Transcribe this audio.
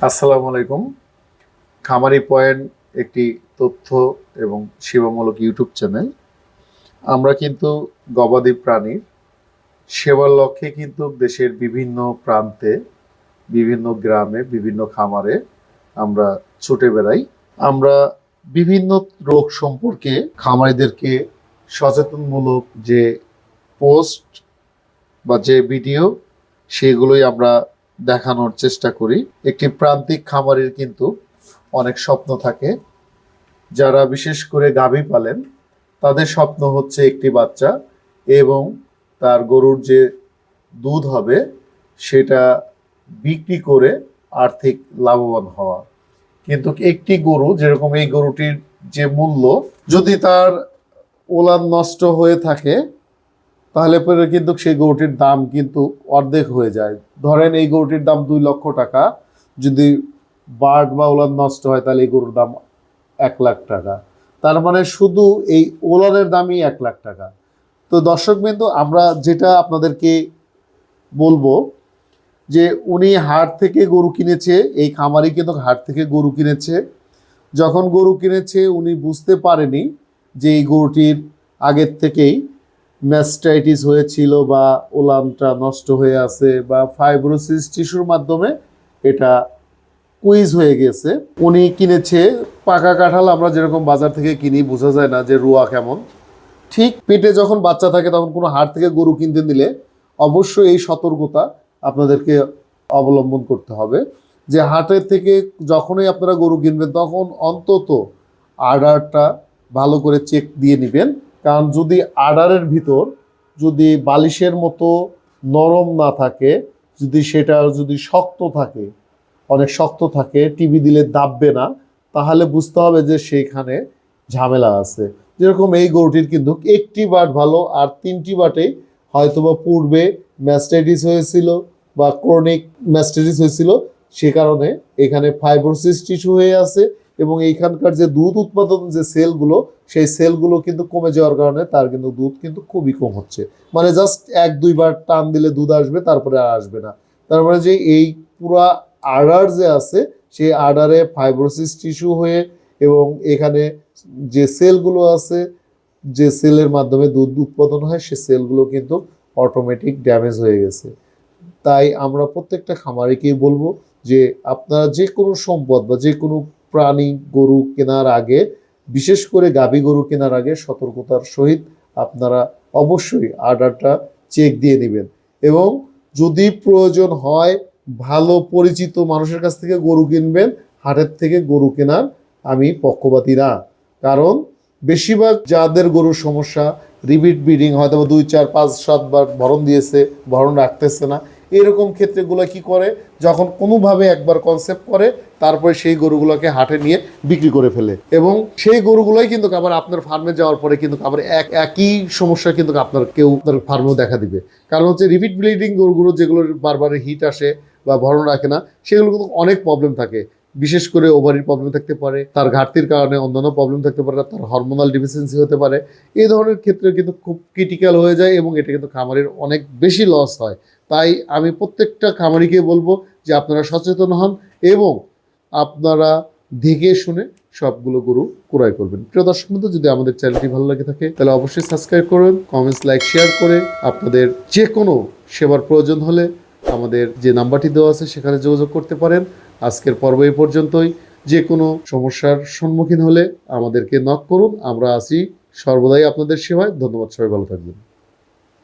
আসসালামু আলাইকুম। খামারি পয়েন্ট একটি তথ্য এবং সেবামূলক ইউটিউব চ্যানেল। আমরা কিন্তু গবাদি প্রাণীর সেবার লক্ষ্যে কিন্তু দেশের বিভিন্ন প্রান্তে, বিভিন্ন গ্রামে, বিভিন্ন খামারে আমরা ছুটে বেড়াই। আমরা বিভিন্ন রোগ সম্পর্কে খামারিদেরকে সচেতনমূলক যে পোস্ট বা যে ভিডিও, সেগুলোই আমরা দেখানোর চেষ্টা করি। একটি প্রান্তিক খামারের কিন্তু অনেক স্বপ্ন থাকে। যারা বিশেষ করে গাভী পালেন, তাদের স্বপ্ন হচ্ছে একটি বাচ্চা এবং তার গরুর যে দুধ হবে সেটা বিক্রি করে আর্থিক লাভবান হওয়া। কিন্তু একটি গরু, যেরকম এই গরুটির যে মূল্য, যদি তার ওলান নষ্ট হয়ে থাকে তাহলে পরে কিন্তু সেই গরুটির দাম কিন্তু অর্ধেক হয়ে যায়। ধরেন এই গরুটির দাম 2 লক্ষ টাকা, যদি বার্ড বা ওলান নষ্ট হয় তাহলে এই গরুর দাম 1 লাখ টাকা। তার মানে শুধু এই ওলানের দামই 1 লাখ টাকা। তো দর্শকবৃন্দ, আমরা যেটা আপনাদেরকে বলবো যে উনি হাট থেকে গরু কিনেছে, এই খামারি কিন্তু হাট থেকে গরু কিনেছে। যখন গরু কিনেছে উনি বুঝতে পারেনি যে এই গরুটির আগের থেকেই ম্যাস্টাইটিস হয়েছিল বা ওলানটা নষ্ট হয়ে আছে বা ফাইব্রোসিস টিস্যুর মাধ্যমে এটা কুইজ হয়ে গেছে। উনি কিনেছে পাকা কাঁঠাল, আমরা যেরকম বাজার থেকে কিনি, বোঝা যায় না যে রুয়া কেমন। ঠিক পেটে যখন বাচ্চা থাকে তখন কোনো হাট থেকে গরু কিনতে দিলে অবশ্যই এই সতর্কতা আপনাদেরকে অবলম্বন করতে হবে যে হাটের থেকে যখনই আপনারা গরু কিনবেন তখন অন্তত আডারটা ভালো করে চেক দিয়ে নেবেন। কারণ যদি আডারের ভিতর যদি বালিশের মতো নরম না থাকে, যদি শক্ত থাকে, অনেক শক্ত থাকে, টিভি দিলে দাববে না, তাহলে বুঝতে হবে যে সেইখানে ঝামেলা আছে। যেরকম এই গরুটির কিন্তু একটি বাট ভালো, আর 3টি বাটেই হয়তোবা পূর্বে ম্যাস্টাইটিস হয়েছিল বা ক্রনিক ম্যাস্টাইটিস হয়েছিল, সে কারণে এখানে ফাইব্রোসিস টিস্যু হয়ে আছে এবং এইখানকার যে দুধ উৎপাদন যে সেলগুলো, সেই সেলগুলো কিন্তু কমে যাওয়ার কারণে তার কিন্তু দুধ কিন্তু খুবই কম হচ্ছে। মানে জাস্ট 1-2 বার টান দিলে দুধ আসবে, তারপরে আর আসবে না। তার মানে যে এই পুরা আডার যে আছে সেই আডারে ফাইব্রোসিস টিস্যু হয়ে এবং এখানে যে সেলগুলো আছে, যে সেলের মাধ্যমে দুধ উৎপাদন হয়, সে সেলগুলো কিন্তু অটোমেটিক ড্যামেজ হয়ে গেছে। তাই আমরা প্রত্যেকটা খামারিকেই বলবো যে আপনারা যে কোনো সম্পদ বা যে কোনো প্রাণী গরু কেনার আগে, বিশেষ করে গাভী গরু কেনার আগে সতর্কতার সহিত আপনারা অবশ্যই আর্ডারটা চেক দিয়ে নেবেন। এবং যদি প্রয়োজন হয় ভালো পরিচিত মানুষের কাছ থেকে গরু কিনবেন, হাটের থেকে গরু কেনার আমি পক্ষপাতী না। কারণ বেশিরভাগ যাদের গরুর সমস্যা, রিপিট ব্রিডিং, হয়তো 2, 4, 5, 7 বার ভরণ দিয়েছে, ভরণ রাখতেছে না, এরকম ক্ষেত্রেগুলো কি করে, যখন কোনোভাবে একবার কনসেপ্ট করে তারপরে সেই গরুগুলোকে হাটে নিয়ে বিক্রি করে ফেলে এবং সেই গরুগুলোই কিন্তু আবার আপনার ফার্মে যাওয়ার পরে কিন্তু আবার একই সমস্যা কিন্তু আপনার ফার্মেও দেখা দিবে। কারণ হচ্ছে রিপিট ব্লিডিং গরুগুলো যেগুলো বারবার হিট আসে বা ভরণ রাখে না, সেগুলো কিন্তু অনেক প্রবলেম থাকে। বিশেষ করে ওভারির প্রবলেম থাকতে পারে, তার ঘাটতির কারণে অন্যান্য প্রবলেম থাকতে পারে, তার হরমোনাল ডিফিসিয়েন্সি হতে পারে। এই ধরনের ক্ষেত্রে কিন্তু খুব ক্রিটিক্যাল হয়ে যায় এবং এটা কিন্তু খামারের অনেক বেশি লস হয়। তাই আমি প্রত্যেকটা খামারিকে বলবো যে আপনারা সচেতন হন এবং আপনারা দেখে শুনে সবগুলো গরু ক্রয় করবেন। প্রিয় দর্শক বন্ধু, যদি আমাদের চ্যানেলটি ভালো লাগে থাকে তাহলে অবশ্যই সাবস্ক্রাইব করবেন, কমেন্টস, লাইক, শেয়ার করে আপনাদের যে কোনো সেবার প্রয়োজন হলে আমাদের যে নাম্বারটি দেওয়া আছে সেখানে যোগাযোগ করতে পারেন। আজকের পর্ব এই পর্যন্তই। যে কোনো সমস্যার সম্মুখীন হলে আমাদেরকে নক করুন, আমরা আছি সর্বদাই আপনাদের সেবায়। ধন্যবাদ, সবাই ভালো থাকবেন।